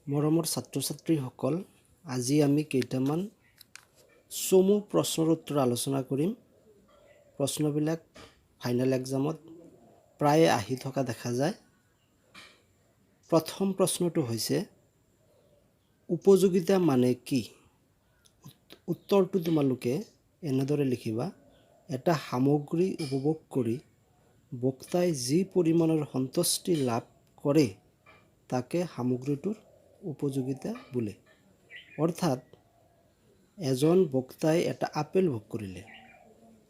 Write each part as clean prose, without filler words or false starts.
মৰমৰ ছাত্ৰ-ছাত্ৰীসকল, আজি আমি কেইটামান চমু প্ৰশ্নৰ উত্তৰ আলোচনা কৰিম। প্ৰশ্নবিলাক ফাইনেল এক্সামত প্ৰায়ে আহি থকা দেখা যায়। প্ৰথম প্ৰশ্নটো হৈছে উপযোগিতা মানে কি? উত্তৰটো তোমালোকে এনেদৰে লিখিবা। এটা সামগ্ৰী উপভোগ কৰি বক্তাই যি পৰিমাণৰ সন্তুষ্টি লাভ কৰে তাকে সামগ্ৰীটোৰ উপযোগিতা বোলে। অৰ্থাৎ এজন বক্তাই এটা আপেল ভোগ কৰিলে।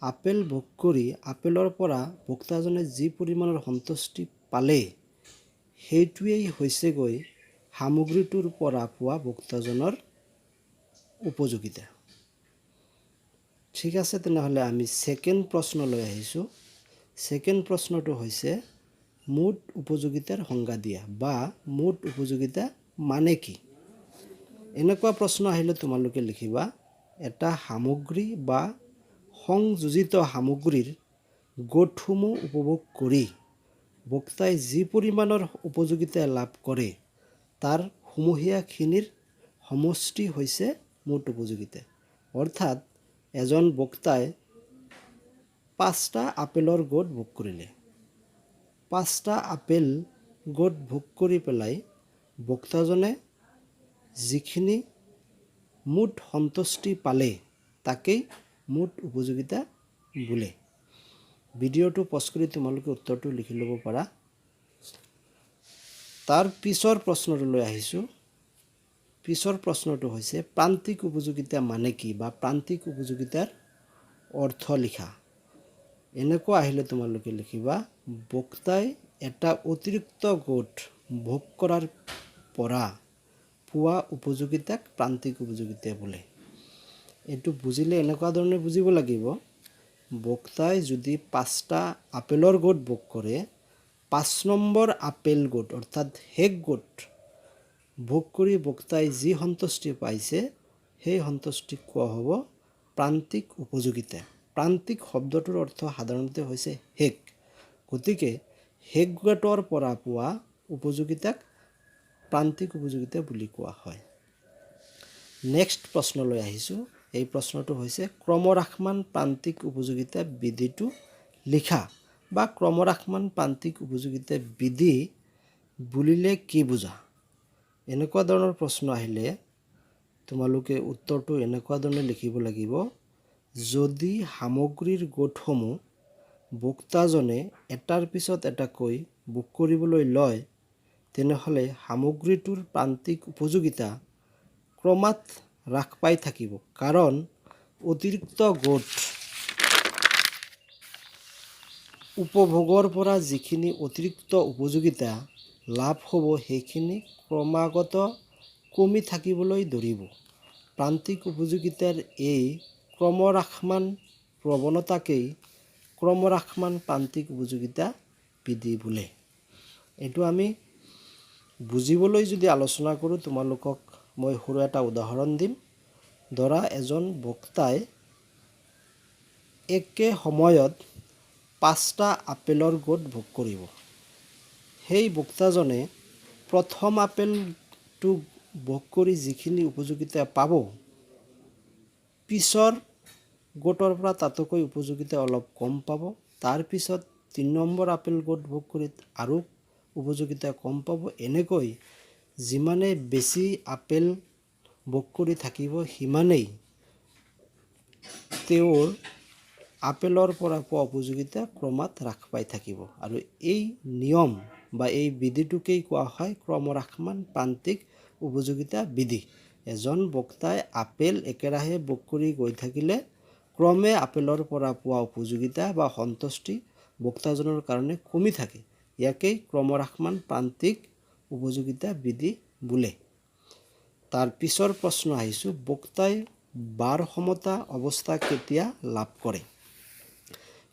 আপেল ভোগ কৰি আপেলৰ পৰা বক্তাজনে যি পৰিমাণৰ সন্তুষ্টি পালে সেইটোৱেই হৈছেগৈ সামগ্ৰীটোৰ পৰা পোৱা বক্তাজনৰ উপযোগিতা। ঠিক আছে, তেনেহ'লে আমি ছেকেণ্ড প্ৰশ্নলৈ আহিছোঁ। ছেকেণ্ড প্ৰশ্নটো হৈছে মুঠ উপযোগিতাৰ সংজ্ঞা দিয়া বা মুঠ উপযোগিতা মানে কি? এনেকুৱা প্ৰশ্ন আহিলে তোমালোকে লিখিবা, এটা সামগ্ৰী বা সংযোজিত সামগ্ৰীৰ গোটসমূহ উপভোগ কৰি বক্তাই যি পৰিমাণৰ উপযোগিতা লাভ কৰে তাৰ সমূহীয়াখিনিৰ সমষ্টি হৈছে মুঠ উপযোগিতা। অৰ্থাৎ এজন বক্তাই 5টা আপেলৰ গোট ভোগ কৰিলে। 5টা আপেল গোট ভোগ কৰি পেলাই বক্তাজনে যিখিনি মুঠ সন্তুষ্টি পালে তাকেই মুঠ উপযোগিতা বোলে। ভিডিঅ'টো পজ কৰি তোমালোকে উত্তৰটো লিখি ল'ব পাৰা। তাৰ পিছৰ প্ৰশ্নটোলৈ আহিছোঁ। পিছৰ প্ৰশ্নটো হৈছে প্ৰান্তিক উপযোগিতা মানে কি বা প্ৰান্তিক উপযোগিতাৰ অৰ্থ লিখা। এনেকুৱা আহিলে তোমালোকে লিখিবা, বক্তাই এটা অতিৰিক্ত গোট ভোগ কৰাৰ পৰা পোৱা উপযোগিতাক প্ৰান্তিক উপযোগিতা বোলে। এইটো বুজিলে এনেকুৱা ধৰণে বুজিব লাগিব, বক্তাই যদি 5টা আপেলৰ গোট ভোগ কৰে, 5 নম্বৰ আপেল গোট অৰ্থাৎ শেষ গোট ভোগ কৰি বক্তাই যি সন্তুষ্টি পাইছে সেই সন্তুষ্টিক কোৱা হ'ব প্ৰান্তিক উপযোগিতা। প্ৰান্তিক শব্দটোৰ অৰ্থ সাধাৰণতে হৈছে শেষ। গতিকে শেষ গোটৰ পৰা পোৱা উপযোগিতাক প্ৰান্তিক উপযোগিতা বুলি কোৱা হয়। নেক্সট প্ৰশ্নলৈ আহিছোঁ। এই প্ৰশ্নটো হৈছে ক্ৰমহ্ৰাসমান প্ৰান্তিক উপযোগিতা বিধিটো লিখা বা ক্ৰমহ্ৰাসমান প্ৰান্তিক উপযোগিতা বিধি বুলিলে কি বুজা? এনেকুৱা ধৰণৰ প্ৰশ্ন আহিলে তোমালোকে উত্তৰটো এনেকুৱা ধৰণে লিখিব লাগিব, যদি সামগ্ৰীৰ গোটসমূহ বক্তাজনে এটাৰ পিছত এটাকৈ ভোগ কৰিবলৈ লয় তেনেহ'লে সামগ্ৰীটোৰ প্ৰান্তিক উপযোগিতা ক্ৰমাৎ হ্ৰাস পাই থাকিব, কাৰণ অতিৰিক্ত গোট উপভোগৰ পৰা যিখিনি অতিৰিক্ত উপযোগিতা লাভ হ'ব সেইখিনি ক্ৰমাগত কমি থাকিবলৈ ধৰিব। প্ৰান্তিক উপযোগিতাৰ এই ক্ৰমহ্ৰাসমান প্ৰৱণতাকেই ক্ৰমহ্ৰাসমান প্ৰান্তিক উপযোগিতা বিধি বোলে। এইটো আমি বুজিবলৈ যদি আলোচনা কৰোঁ, তোমালোকক মই সৰু এটা উদাহৰণ দিম। ধৰা এজন বক্তাই একে সময়ত 5টা আপেলৰ গোট ভোগ কৰিব। সেই বক্তাজনে প্ৰথম আপেলটো ভোগ কৰি যিখিনি উপযোগিতা পাব, পিছৰ গোটৰ পৰা তাতোকৈ উপযোগিতা অলপ কম পাব। তাৰপিছত 3 নম্বৰ আপেল গোট ভোগ কৰি আৰু উপযোগিতা কম পাব। এনেকৈ যিমানে বেছি আপেল ভোগ কৰি থাকিব সিমানেই তেওঁৰ আপেলৰ পৰা পোৱা উপযোগিতা ক্ৰমাৎ হ্ৰাস পাই থাকিব। আৰু এই নিয়ম বা এই বিধিটোকেই কোৱা হয় ক্ৰমহ্ৰাসমান প্ৰান্তিক উপযোগিতা বিধি। এজন বক্তাই আপেল একেৰাহে ভোগ কৰি গৈ থাকিলে ক্ৰমে আপেলৰ পৰা পোৱা উপযোগিতা বা সন্তুষ্টি বক্তাজনৰ কাৰণে কমি থাকে। ইয়াকেই ক্ৰমহ্ৰাসমান প্ৰান্তিক উপযোগিতা বিধি বোলে। তাৰ পিছৰ প্ৰশ্ন আহিছোঁ, বক্তাই ভাৰসমতা অৱস্থা কেতিয়া লাভ কৰে?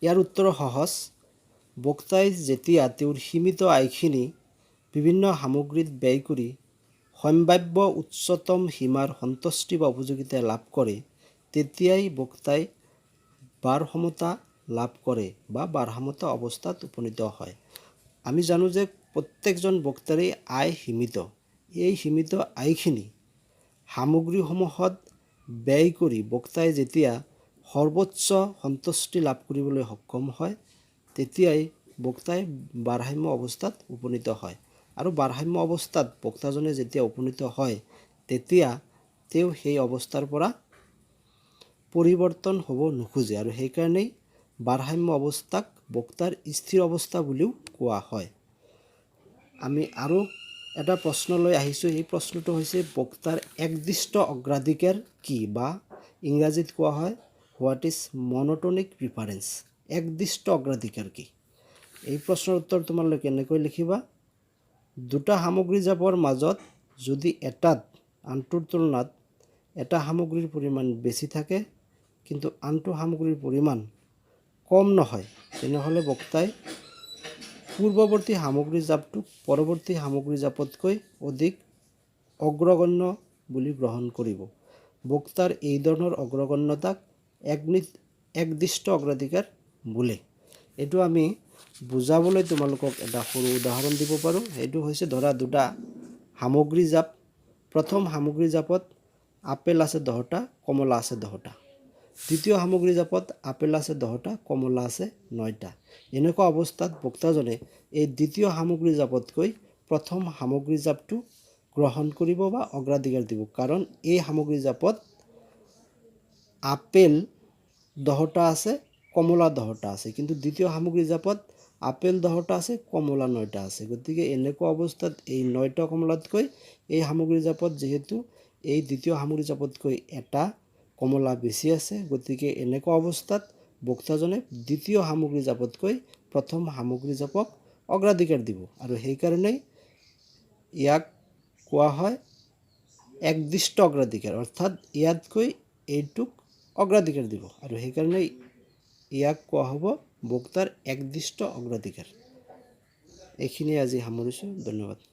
ইয়াৰ উত্তৰ সহজ। বক্তাই যেতিয়া তেওঁৰ সীমিত আয়খিনি বিভিন্ন সামগ্ৰীত ব্যয় কৰি সম্ভাৱ্য উচ্চতম সীমাৰ সন্তুষ্টি বা উপযোগিতা লাভ কৰে তেতিয়াই বক্তাই ভাৰসমতা লাভ কৰে বা ভাৰসমতা অৱস্থাত উপনীত হয়। আমি জানো যে প্ৰত্যেকজন বক্তাৰেই আয় সীমিত। এই সীমিত আয়খিনি সামগ্ৰীসমূহত ব্যয় কৰি বক্তাই যেতিয়া সৰ্বোচ্চ সন্তুষ্টি লাভ কৰিবলৈ সক্ষম হয় তেতিয়াই বক্তাই ভাৰসাম্য অৱস্থাত উপনীত হয়। আৰু ভাৰসাম্য অৱস্থাত বক্তাজনে যেতিয়া উপনীত হয় তেতিয়া তেওঁ সেই অৱস্থাৰ পৰা পৰিৱৰ্তন হ'ব নোখোজে আৰু সেইকাৰণেই ভাৰসাম্য অৱস্থাক বক্তাৰ স্থিৰ অৱস্থা বুলিও কোৱা হয়। আমি আৰু এটা প্ৰশ্নলৈ আহিছোঁ। এই প্ৰশ্নটো হৈছে বক্তাৰ একদিষ্ট অগ্ৰাধিকাৰ কি, বা ইংৰাজীত কোৱা হয় হোৱাট ইজ মনোটনিক প্ৰিফাৰেঞ্চ। একদিষ্ট অগ্ৰাধিকাৰ কি? এই প্ৰশ্নৰ উত্তৰ তোমালোকে কেনেকৈ লিখিবা? দুটা সামগ্ৰী জাপৰ মাজত যদি এটাত আনটোৰ তুলনাত এটা সামগ্ৰীৰ পৰিমাণ বেছি থাকে কিন্তু আনটো সামগ্ৰীৰ পৰিমাণ কম নহয় তেনেহ'লে বক্তাই পূৰ্বৱৰ্তী সামগ্ৰী জাপটোক পৰৱৰ্তী সামগ্ৰী জাপতকৈ অধিক অগ্ৰগণ্য বুলি গ্ৰহণ কৰিব। বক্তাৰ এই ধৰণৰ অগ্ৰগণ্যতাক একদিষ্ট অগ্ৰাধিকাৰ বোলে। এইটো আমি বুজাবলৈ তোমালোকক এটা সৰু উদাহৰণ দিব পাৰোঁ। সেইটো হৈছে ধৰা দুটা সামগ্ৰী জাপ। প্ৰথম সামগ্ৰী জাপত আপেল আছে 10টা, কমলা আছে 10টা। দ্বিতীয় সামগ্ৰী জাপত আপেল আছে 10টা, কমলা আছে 9টা। এনেকুৱা অৱস্থাত বক্তাজনে এই দ্বিতীয় সামগ্ৰী জাপতকৈ প্ৰথম সামগ্ৰী জাপটো গ্ৰহণ কৰিব বা অগ্ৰাধিকাৰ দিব, কাৰণ এই সামগ্ৰী জাপত আপেল 10টা আছে, কমলা 10টা আছে, কিন্তু দ্বিতীয় সামগ্ৰী জাপত আপেল 10টা আছে, কমলা 9টা আছে। গতিকে এনেকুৱা অৱস্থাত এই 9টা কমলাতকৈ এই সামগ্ৰী জাপত যিহেতু এই দ্বিতীয় সামগ্ৰী জাপতকৈ এটা কমলা বেছি আছে, গতিকে এনেকুৱা অৱস্থাত বক্তাজনে দ্বিতীয় সামগ্ৰী জাপতকৈ প্ৰথম সামগ্ৰী জাপক অগ্ৰাধিকাৰ দিব আৰু সেইকাৰণেই ইয়াক কোৱা হয় একদিষ্ট অগ্ৰাধিকাৰ, অৰ্থাৎ ইয়াতকৈ এইটোক অগ্ৰাধিকাৰ দিব আৰু সেইকাৰণে ইয়াক কোৱা হ'ব বক্তাৰ একদিষ্ট অগ্ৰাধিকাৰ। এইখিনিয়ে আজি সামৰিছোঁ। ধন্যবাদ।